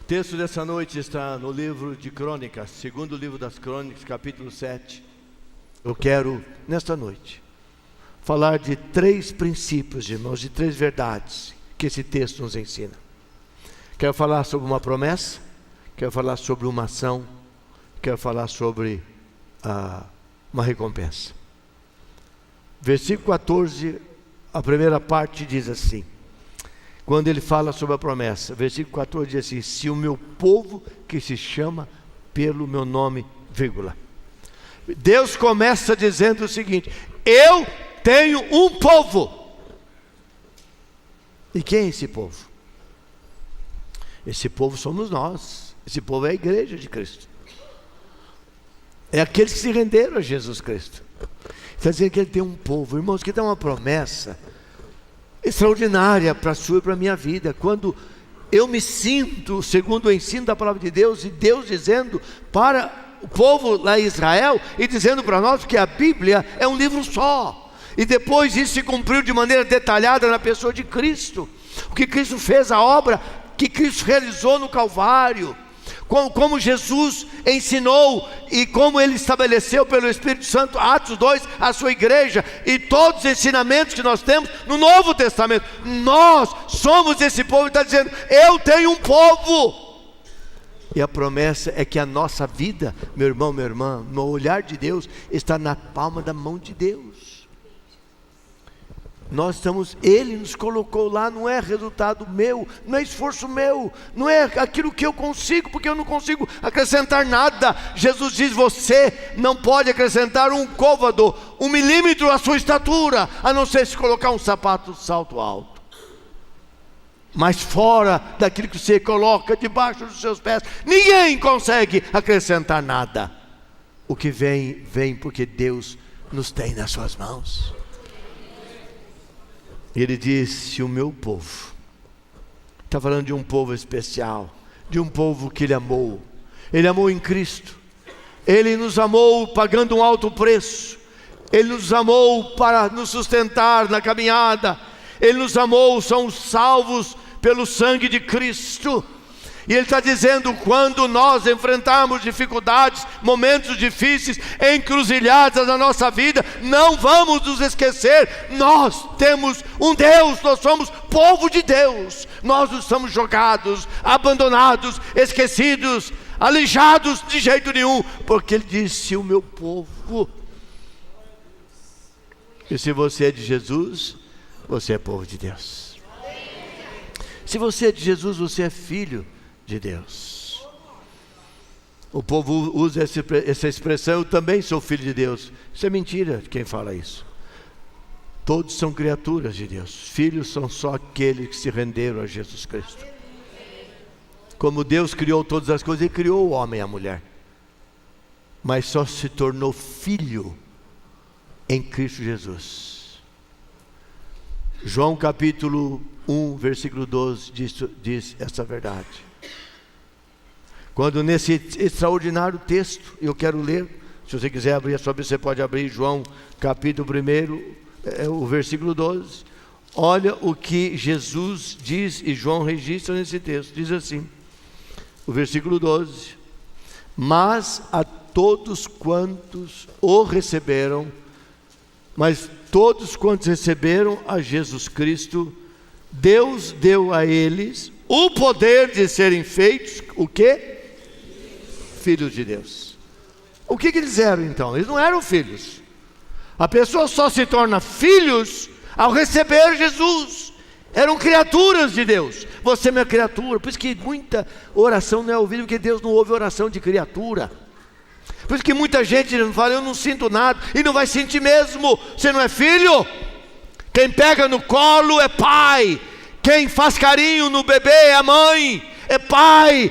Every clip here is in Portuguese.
texto dessa noite está no livro de Crônicas, segundo livro das Crônicas, capítulo 7. Eu quero, nesta noite, falar de 3 princípios, irmãos, de 3 verdades que esse texto nos ensina. Quero falar sobre uma promessa, quero falar sobre uma ação, quero falar sobre uma recompensa. Versículo 14, a primeira parte diz assim, quando ele fala sobre a promessa, versículo 14 diz assim: se o meu povo que se chama pelo meu nome, vírgula. Deus começa dizendo o seguinte: eu tenho um povo. E quem é esse povo? Esse povo somos nós. Esse povo é a igreja de Cristo. É aqueles que se renderam a Jesus Cristo. Está dizendo que ele tem um povo. Irmãos, que dá uma promessa extraordinária para a sua e para a minha vida. Quando eu me sinto, segundo o ensino da palavra de Deus, e Deus dizendo para o povo lá em Israel, e dizendo para nós que a Bíblia é um livro só. E depois isso se cumpriu de maneira detalhada na pessoa de Cristo. O que Cristo fez, a obra que Cristo realizou no Calvário. Como Jesus ensinou e como Ele estabeleceu pelo Espírito Santo, Atos 2, a sua igreja, e todos os ensinamentos que nós temos no Novo Testamento. Nós somos esse povo. Ele está dizendo: eu tenho um povo. E a promessa é que a nossa vida, meu irmão, minha irmã, no olhar de Deus, está na palma da mão de Deus. Nós estamos, Ele nos colocou lá, não é resultado meu, não é esforço meu, não é aquilo que eu consigo, porque eu não consigo acrescentar nada. Jesus diz: você não pode acrescentar um côvado, 1 milímetro à sua estatura, a não ser se colocar um sapato salto alto. Mas fora daquilo que você coloca debaixo dos seus pés, ninguém consegue acrescentar nada. O que vem, vem porque Deus nos tem nas suas mãos. Ele disse: o meu povo. Está falando de um povo especial, de um povo que Ele amou. Ele amou em Cristo. Ele nos amou pagando um alto preço. Ele nos amou para nos sustentar na caminhada. Ele nos amou, somos salvos pelo sangue de Cristo. E Ele está dizendo: quando nós enfrentarmos dificuldades, momentos difíceis, encruzilhadas na nossa vida, não vamos nos esquecer, nós temos um Deus, nós somos povo de Deus. Nós não estamos jogados, abandonados, esquecidos, aleijados de jeito nenhum, porque Ele disse: o meu povo. E se você é de Jesus, você é povo de Deus. Se você é de Jesus, você é filho de Deus. O povo usa essa expressão: eu também sou filho de Deus. Isso é mentira de quem fala isso. Todos são criaturas de Deus. Filhos são só aqueles que se renderam a Jesus Cristo. Como Deus criou todas as coisas, Ele criou o homem e a mulher, mas só se tornou filho em Cristo Jesus. João capítulo 1, versículo 12 diz essa verdade. Quando nesse extraordinário texto, eu quero ler, se você quiser abrir a sua Bíblia, você pode abrir João capítulo 1, o versículo 12. Olha o que Jesus diz e João registra nesse texto. Diz assim, o versículo 12: mas a todos quantos o receberam, mas todos quantos receberam a Jesus Cristo, Deus deu a eles o poder de serem feitos, o quê? Filhos de Deus. O que eles eram então? Eles não eram filhos. A pessoa só se torna filhos ao receber Jesus. Eram criaturas de Deus. Você é minha criatura. Por isso que muita oração não é ouvida, porque Deus não ouve oração de criatura. Por isso que muita gente fala: eu não sinto nada. E não vai sentir mesmo. Você não é filho? Quem pega no colo é pai. Quem faz carinho no bebê é a mãe. É pai,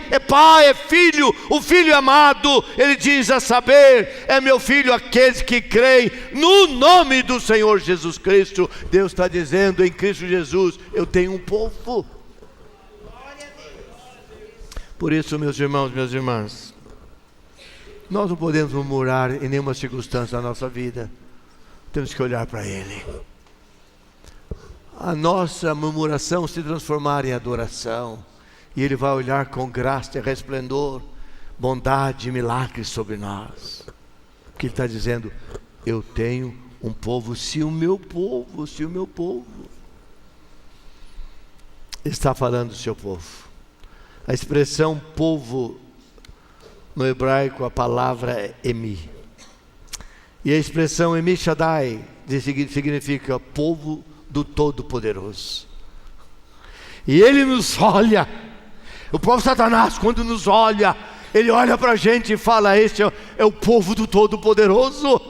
é filho, o filho amado. Ele diz: a saber, é meu filho aqueles que creem no nome do Senhor Jesus Cristo. Deus está dizendo: em Cristo Jesus eu tenho um povo. Por isso, meus irmãos, minhas irmãs, nós não podemos murmurar em nenhuma circunstância da nossa vida. Temos que olhar para Ele. A nossa murmuração se transformar em adoração, e Ele vai olhar com graça e resplendor, bondade e milagres sobre nós. Porque Ele está dizendo: eu tenho um povo, se o meu povo está falando do seu povo. A expressão povo no hebraico, a palavra é Emi, e a expressão Emi Shaddai significa povo do Todo-Poderoso. E Ele nos olha, o próprio Satanás, quando nos olha, ele olha para a gente e fala: este é o povo do Todo-Poderoso.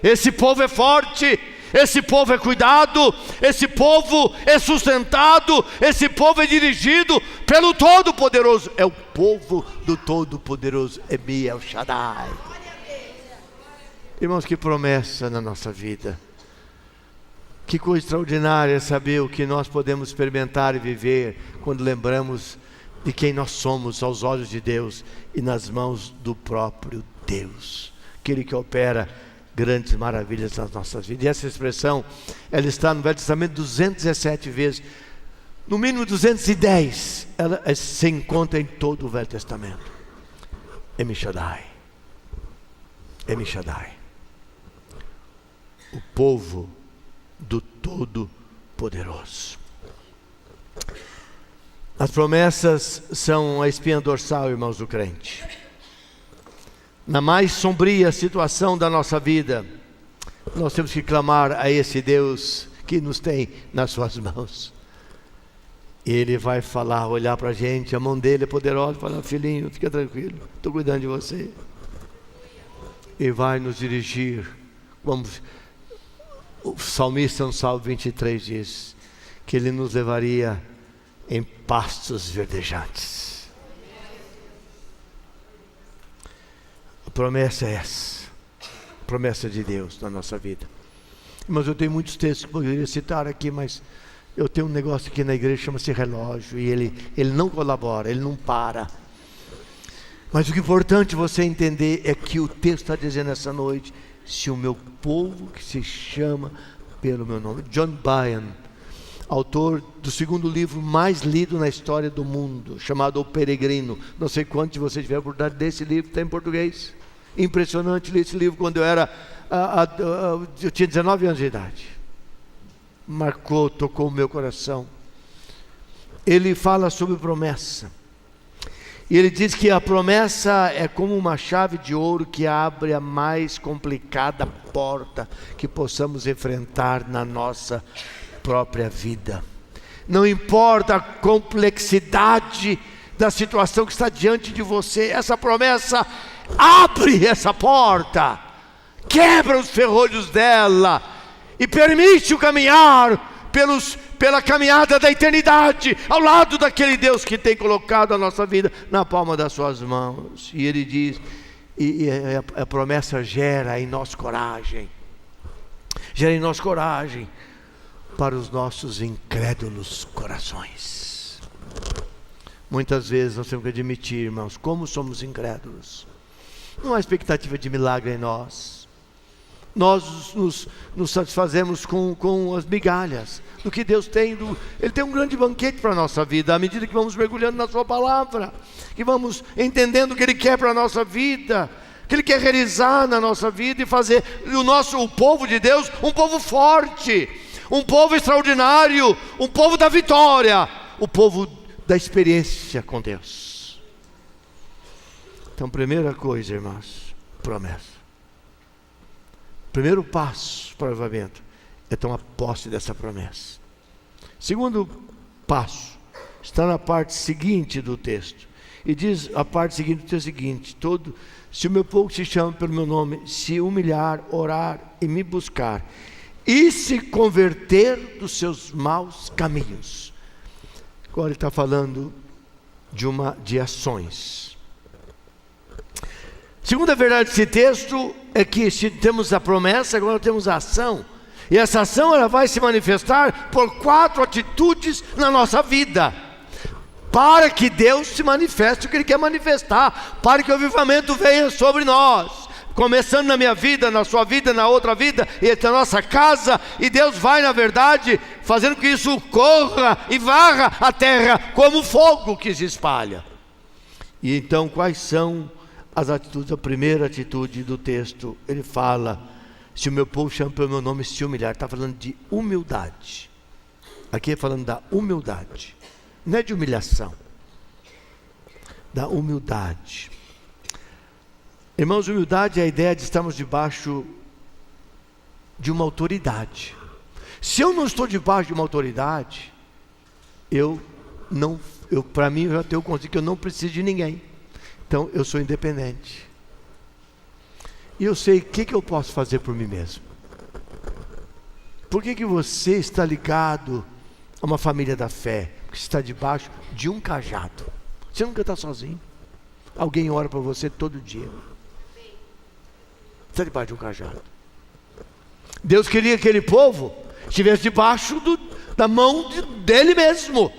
Esse povo é forte, esse povo é cuidado, esse povo é sustentado, esse povo é dirigido pelo Todo-Poderoso. É o povo do Todo-Poderoso, Emi El Shaddai. Irmãos, que promessa na nossa vida. Que coisa extraordinária saber o que nós podemos experimentar e viver quando lembramos de quem nós somos aos olhos de Deus e nas mãos do próprio Deus, aquele que opera grandes maravilhas nas nossas vidas. E essa expressão, ela está no Velho Testamento 217 vezes, no mínimo 210, ela se encontra em todo o Velho Testamento. Emi Shaddai, Emi Shaddai, o povo do Todo-Poderoso. As promessas são a espinha dorsal, irmãos, do crente. Na mais sombria situação da nossa vida, nós temos que clamar a esse Deus que nos tem nas suas mãos. E Ele vai falar, olhar para a gente, a mão dele é poderosa, falar: filhinho, fica tranquilo, estou cuidando de você. E vai nos dirigir, como o salmista no Salmo 23 diz, que Ele nos levaria em pastos verdejantes. A promessa é essa, a promessa de Deus na nossa vida. Mas eu tenho muitos textos que eu poderia citar aqui, mas eu tenho um negócio aqui na igreja, chama-se relógio, e ele não colabora, ele não para. Mas o que é importante você entender é que o texto está dizendo essa noite: se o meu povo que se chama pelo meu nome. John Bunyan, autor do segundo livro mais lido na história do mundo, chamado O Peregrino. Não sei quantos de vocês tiveram a oportunidade desse livro, está em português. Impressionante, li esse livro quando eu tinha 19 anos de idade. Marcou, tocou o meu coração. Ele fala sobre promessa. E ele diz que a promessa é como uma chave de ouro que abre a mais complicada porta que possamos enfrentar na nossa própria vida. Não importa a complexidade da situação que está diante de você, essa promessa abre essa porta, quebra os ferrolhos dela e permite o caminhar pela caminhada da eternidade, ao lado daquele Deus que tem colocado a nossa vida na palma das suas mãos. E ele diz, a promessa gera em nós coragem, para os nossos incrédulos corações. Muitas vezes nós temos que admitir, irmãos, como somos incrédulos. Não há expectativa de milagre em nós. Nós nos satisfazemos com as migalhas do que Deus tem. Ele tem um grande banquete para a nossa vida, à medida que vamos mergulhando na sua palavra, que vamos entendendo o que Ele quer para a nossa vida, que Ele quer realizar na nossa vida e fazer o povo de Deus um povo forte, um povo extraordinário, um povo da vitória, o povo da experiência com Deus. Então, primeira coisa, irmãos, promessa. Primeiro passo para o avivamento é tomar posse dessa promessa. Segundo passo está na parte seguinte do texto. E diz a parte seguinte do texto seguinte: se o meu povo que se chama pelo meu nome se humilhar, orar e me buscar e se converter dos seus maus caminhos. Agora ele está falando de ações. Segunda verdade desse texto é que se temos a promessa, agora temos a ação. E essa ação ela vai se manifestar por 4 atitudes na nossa vida, para que Deus se manifeste o que Ele quer manifestar, para que o avivamento venha sobre nós. começando na minha vida, na sua vida, na outra vida, e na nossa casa, e Deus vai, na verdade, fazendo que isso corra e varra a terra como fogo que se espalha. E então, quais são as atitudes? A primeira atitude do texto, ele fala: se o meu povo chama pelo meu nome, se humilhar. Está falando de humildade. Aqui é falando da humildade, não é de humilhação, da humildade. Irmãos, humildade é a ideia de estarmos debaixo de uma autoridade. Se eu não estou debaixo de uma autoridade, para mim, eu já tenho consciência que eu não preciso de ninguém. Então, eu sou independente. E eu sei o que eu posso fazer por mim mesmo. Por que você está ligado a uma família da fé? Porque você está debaixo de um cajado. Você nunca está sozinho. Alguém ora para você todo dia. Você está debaixo de um cajado. Deus queria que aquele povo estivesse debaixo da mão dele mesmo.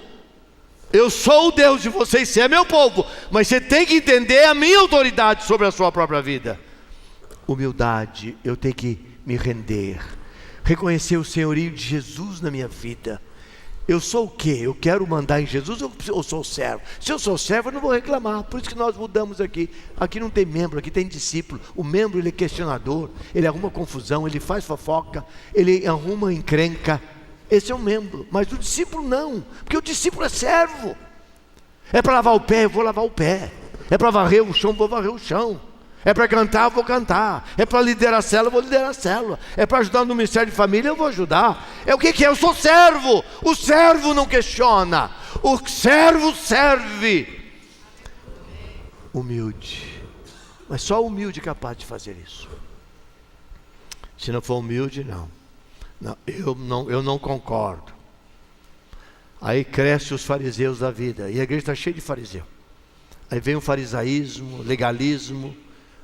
Eu sou o Deus de vocês, você é meu povo, mas você tem que entender a minha autoridade sobre a sua própria vida. Humildade, eu tenho que me render, reconhecer o senhorio de Jesus na minha vida. Eu sou o quê? Eu quero mandar em Jesus ou sou servo? Se eu sou servo, eu não vou reclamar. Por isso que nós mudamos aqui. Aqui não tem membro, aqui tem discípulo. O membro, ele é questionador, ele arruma confusão, ele faz fofoca, ele arruma encrenca. Esse é um membro, mas o discípulo não, porque o discípulo é servo. É para lavar o pé, eu vou lavar o pé. É para varrer o chão, vou varrer o chão. É para cantar, eu vou cantar. É para liderar a célula, eu vou liderar a célula. É para ajudar no ministério de família, eu vou ajudar. É o que é? Eu sou servo. O servo não questiona, o servo serve. Humilde, mas só humilde é capaz de fazer isso. Se não for humilde, não. Eu não concordo. Aí cresce os fariseus da vida, e a igreja está cheia de fariseu. Aí vem o farisaísmo, legalismo,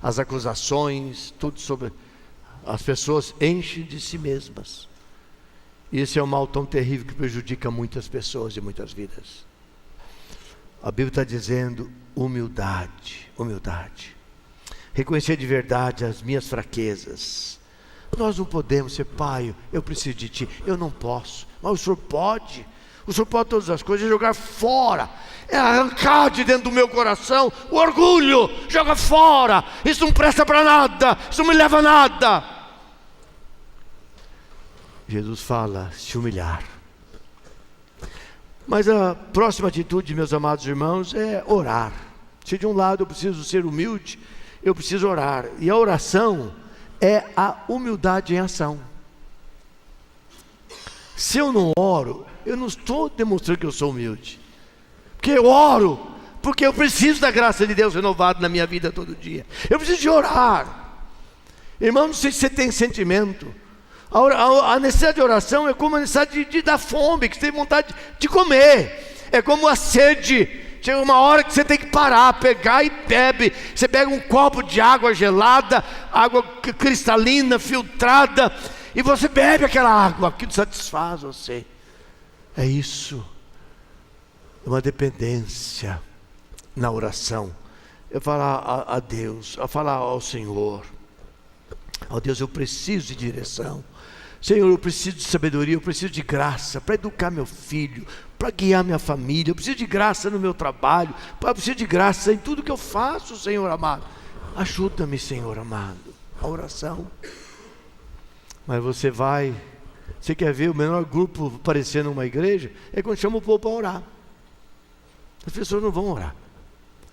as acusações, tudo sobre. As pessoas enchem de si mesmas. E esse é um mal tão terrível que prejudica muitas pessoas e muitas vidas. A Bíblia está dizendo humildade, humildade. Reconhecer de verdade as minhas fraquezas. Nós não podemos ser: pai, eu preciso de ti. Eu não posso, mas o Senhor pode. O Senhor pode todas as coisas, é jogar fora, é arrancar de dentro do meu coração o orgulho. Joga fora, isso não presta para nada, isso não me leva a nada. Jesus fala: se humilhar. Mas a próxima atitude, meus amados irmãos, é orar. Se de um lado eu preciso ser humilde, eu preciso orar. E a oração é a humildade em ação. Se eu não oro, eu não estou demonstrando que eu sou humilde, porque eu oro, porque eu preciso da graça de Deus renovada na minha vida todo dia. Eu preciso de orar. Irmão, não sei se você tem sentimento. A necessidade de oração é como a necessidade de dar fome, que você tem vontade de comer. É como a sede. Chega uma hora que você tem que parar, pegar e bebe. Você pega um copo de água gelada, água cristalina, filtrada, e você bebe aquela água, aquilo satisfaz você. É isso. É uma dependência na oração. Eu falar a Deus, eu falar ao Senhor: ó Deus, eu preciso de direção. Senhor, eu preciso de sabedoria, eu preciso de graça para educar meu filho, para guiar minha família. Eu preciso de graça no meu trabalho, eu preciso de graça em tudo que eu faço, Senhor amado. Ajuda-me, Senhor amado. A oração. Mas você quer ver o menor grupo aparecer numa igreja? É quando chama o povo para orar. As pessoas não vão orar.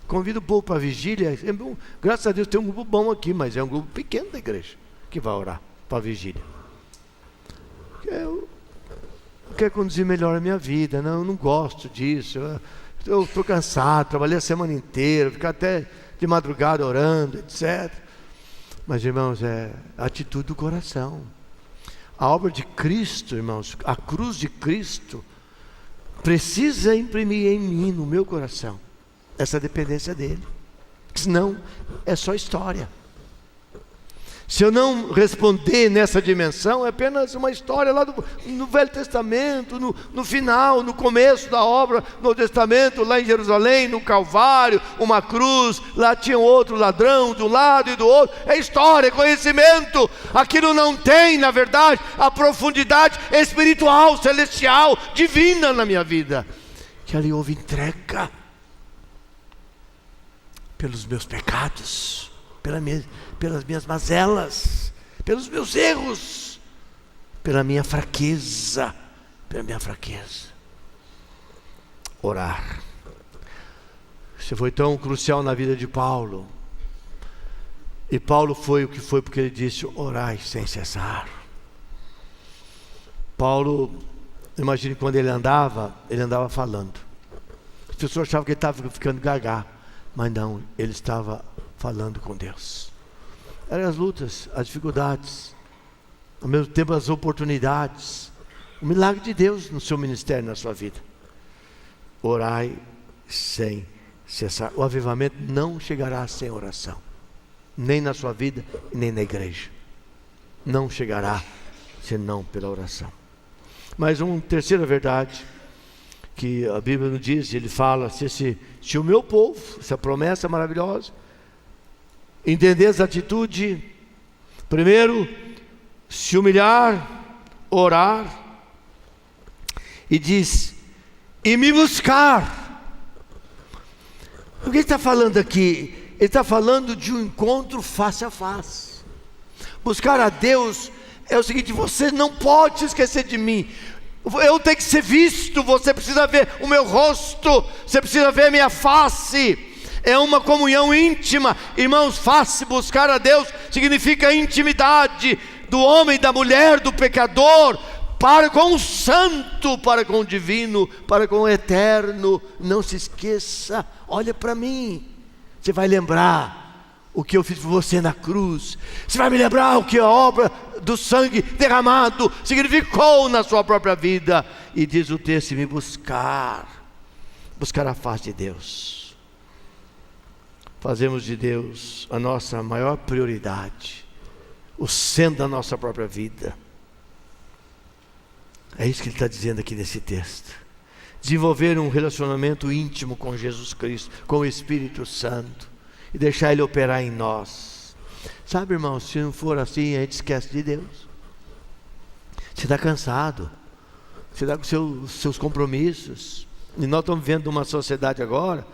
Convida o povo para a vigília. Graças a Deus tem um grupo bom aqui, mas é um grupo pequeno da igreja que vai orar para a vigília. Eu quero conduzir melhor a minha vida. Não, eu não gosto disso. Eu estou cansado, trabalhei a semana inteira, ficar até de madrugada orando, etc. Mas, irmãos, é a atitude do coração. A obra de Cristo, irmãos, a cruz de Cristo precisa imprimir em mim, no meu coração, essa dependência dele. Senão é só história. Se eu não responder nessa dimensão, é apenas uma história lá no Velho Testamento, no final, no começo da obra, no Novo Testamento, lá em Jerusalém, no Calvário, uma cruz, lá tinha outro ladrão de um lado e do outro. É história, é conhecimento. Aquilo não tem, na verdade, a profundidade espiritual, celestial, divina na minha vida. Que ali houve entrega pelos meus pecados, pelas minhas mazelas, pelos meus erros, pela minha fraqueza, Orar. Isso foi tão crucial na vida de Paulo. E Paulo foi o que foi porque ele disse: orai sem cessar. Paulo, imagine quando ele andava falando. As pessoas achavam que ele estava ficando gaga, mas não, ele estava falando com Deus. Eram as lutas, as dificuldades, ao mesmo tempo as oportunidades, o milagre de Deus no seu ministério, na sua vida. Orai sem cessar. O avivamento não chegará sem oração, nem na sua vida, nem na igreja. Não chegará senão pela oração. Mas uma terceira verdade que a Bíblia nos diz, ele fala: se o meu povo, essa promessa maravilhosa, entender essa atitude, primeiro, se humilhar, orar, e diz: e me buscar. O que ele está falando aqui? Ele está falando de um encontro face a face. Buscar a Deus é o seguinte: você não pode se esquecer de mim. Eu tenho que ser visto, você precisa ver o meu rosto, você precisa ver a minha face. É uma comunhão íntima, irmãos. Face, buscar a Deus, significa intimidade do homem, da mulher, do pecador, para com o santo, para com o divino, para com o eterno. Não se esqueça, olha para mim, você vai lembrar o que eu fiz por você na cruz. Você vai me lembrar o que a obra do sangue derramado significou na sua própria vida. E diz o texto: me buscar a face de Deus. Fazemos de Deus a nossa maior prioridade, o centro da nossa própria vida. É isso que ele está dizendo aqui nesse texto. Desenvolver um relacionamento íntimo com Jesus Cristo, com o Espírito Santo, e deixar Ele operar em nós. Sabe, irmão, se não for assim, a gente esquece de Deus. Você está cansado, você está com seus compromissos. E nós estamos vivendo uma sociedade agora,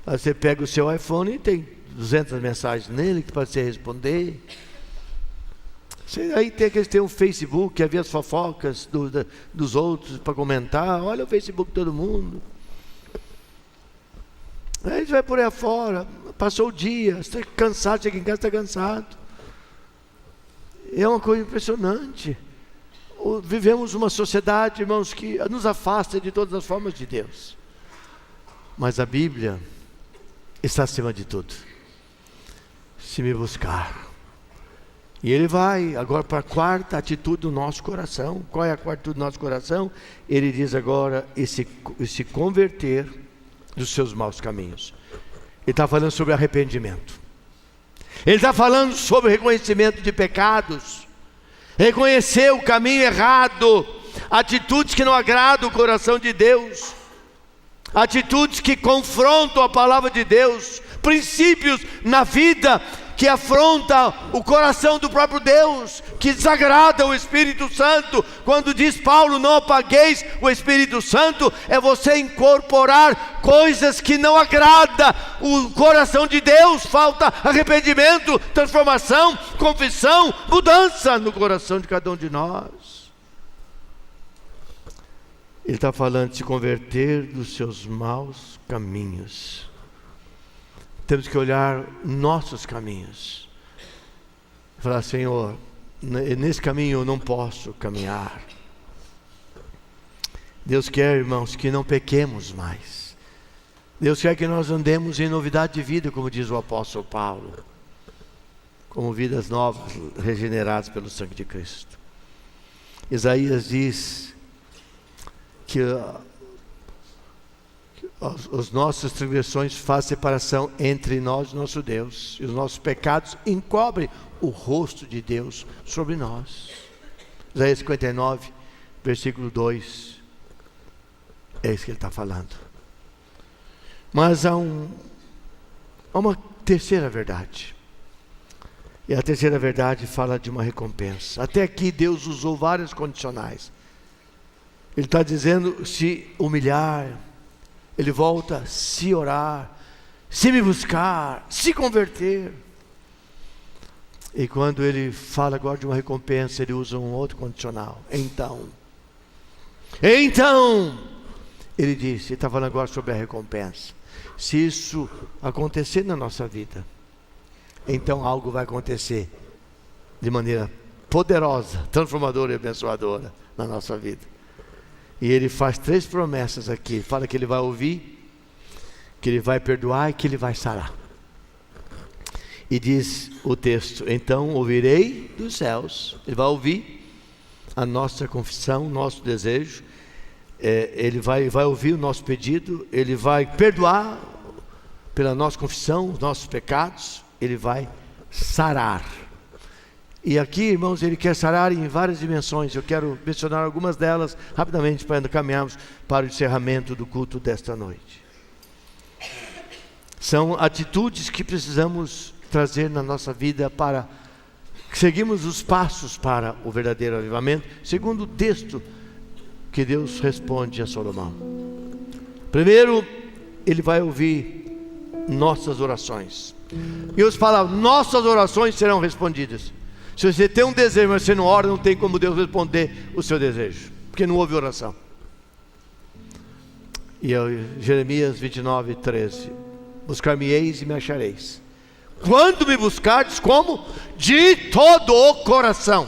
você pega o seu iPhone e tem 200 mensagens nele que pode você responder. Aí tem um Facebook, quer ver as fofocas dos outros para comentar. Olha o Facebook de todo mundo. Aí a gente vai por aí afora, passou o dia, você está cansado, chega em casa, está cansado. É uma coisa impressionante. Vivemos uma sociedade, irmãos, que nos afasta de todas as formas de Deus. Mas a Bíblia está acima de tudo. Se me buscar. E ele vai agora para a quarta atitude do nosso coração. Qual é a quarta atitude do nosso coração? Ele diz agora: e se converter dos seus maus caminhos. Ele está falando sobre arrependimento. Ele está falando sobre reconhecimento de pecados, reconhecer o caminho errado, atitudes que não agradam o coração de Deus, atitudes que confrontam a palavra de Deus, princípios na vida que afronta o coração do próprio Deus, que desagrada o Espírito Santo. Quando diz Paulo: não apagueis o Espírito Santo, é você incorporar coisas que não agrada o coração de Deus. Falta arrependimento, transformação, confissão, mudança no coração de cada um de nós. Ele está falando de se converter dos seus maus caminhos. Temos que olhar nossos caminhos. Falar: Senhor, nesse caminho eu não posso caminhar. Deus quer, irmãos, que não pequemos mais. Deus quer que nós andemos em novidade de vida, como diz o apóstolo Paulo, como vidas novas, regeneradas pelo sangue de Cristo. Isaías diz que as nossas transgressões fazem separação entre nós e nosso Deus, e os nossos pecados encobrem o rosto de Deus sobre nós. Isaías 59, versículo 2. É isso que ele está falando. Mas há uma terceira verdade. E a terceira verdade fala de uma recompensa. Até aqui Deus usou vários condicionais. Ele está dizendo: se humilhar, ele volta, se orar, se me buscar, se converter. E quando ele fala agora de uma recompensa, ele usa um outro condicional. Então, ele disse, ele está falando agora sobre a recompensa. Se isso acontecer na nossa vida, então algo vai acontecer de maneira poderosa, transformadora e abençoadora na nossa vida. E ele faz 3 promessas aqui. Ele fala que ele vai ouvir, que ele vai perdoar e que ele vai sarar. E diz o texto: então ouvirei dos céus. Ele vai ouvir a nossa confissão, o nosso desejo. Ele vai ouvir o nosso pedido. Ele vai perdoar pela nossa confissão os nossos pecados. Ele vai sarar. E aqui, irmãos, ele quer sarar em várias dimensões. Eu quero mencionar algumas delas rapidamente para caminharmos para o encerramento do culto desta noite. São atitudes que precisamos trazer na nossa vida para seguirmos os passos para o verdadeiro avivamento, segundo o texto que Deus responde a Salomão. Primeiro, ele vai ouvir nossas orações. E Deus fala: nossas orações serão respondidas. Se você tem um desejo, mas você não ora, não tem como Deus responder o seu desejo, porque não houve oração. E Jeremias 29, 13: buscar-me-eis e me achareis, quando me buscardes como? De todo o coração.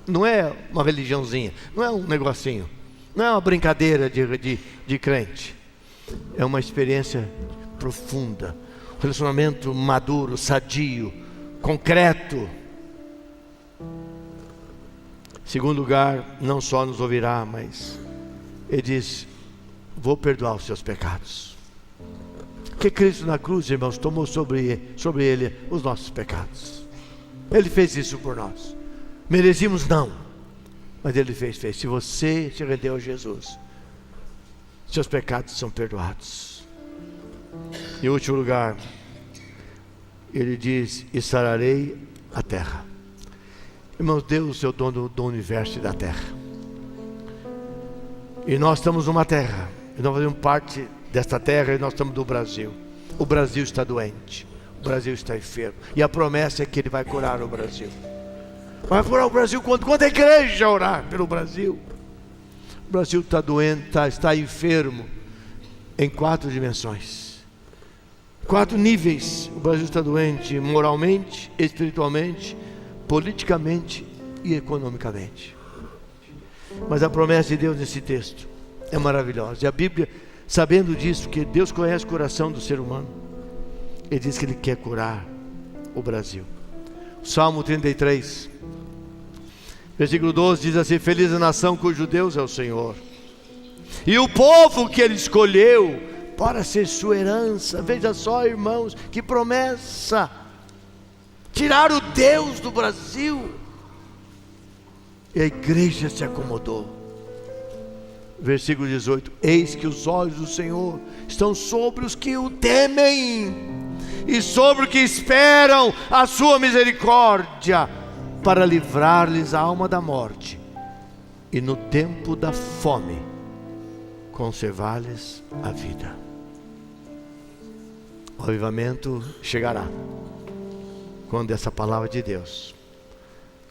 Não é uma religiãozinha, não é um negocinho, não é uma brincadeira de crente. É uma experiência profunda, um relacionamento maduro, sadio, concreto. Segundo lugar, não só nos ouvirá, mas ele diz: vou perdoar os seus pecados. Porque Cristo na cruz, irmãos, tomou sobre ele os nossos pecados. Ele fez isso por nós. Merecíamos não, mas ele fez. Se você se rendeu a Jesus, seus pecados são perdoados. Em último lugar, ele diz: e sararei a terra. Irmãos, Deus é o dono do universo e da terra. E nós estamos numa terra, e nós fazemos parte desta terra, e nós estamos no Brasil. O Brasil está doente, o Brasil está enfermo, e a promessa é que ele vai curar o Brasil. Vai curar o Brasil quando a igreja orar pelo Brasil. O Brasil está doente, está enfermo em 4 dimensões, 4 níveis. O Brasil está doente moralmente, espiritualmente, politicamente e economicamente. Mas a promessa de Deus nesse texto é maravilhosa. E a Bíblia, sabendo disso, que Deus conhece o coração do ser humano, ele diz que ele quer curar o Brasil. Salmo 33, versículo 12 diz assim: feliz a nação cujo Deus é o Senhor, e o povo que ele escolheu para ser sua herança. Veja só, irmãos, que promessa! Tirar o Deus do Brasil. E a igreja se acomodou. Versículo 18: eis que os olhos do Senhor estão sobre os que o temem, e sobre os que esperam a sua misericórdia, para livrar-lhes a alma da morte, e no tempo da fome conservar-lhes a vida. O avivamento chegará quando essa palavra de Deus,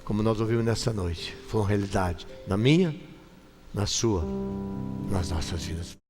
como nós ouvimos nessa noite, for uma realidade na minha, na sua, nas nossas vidas.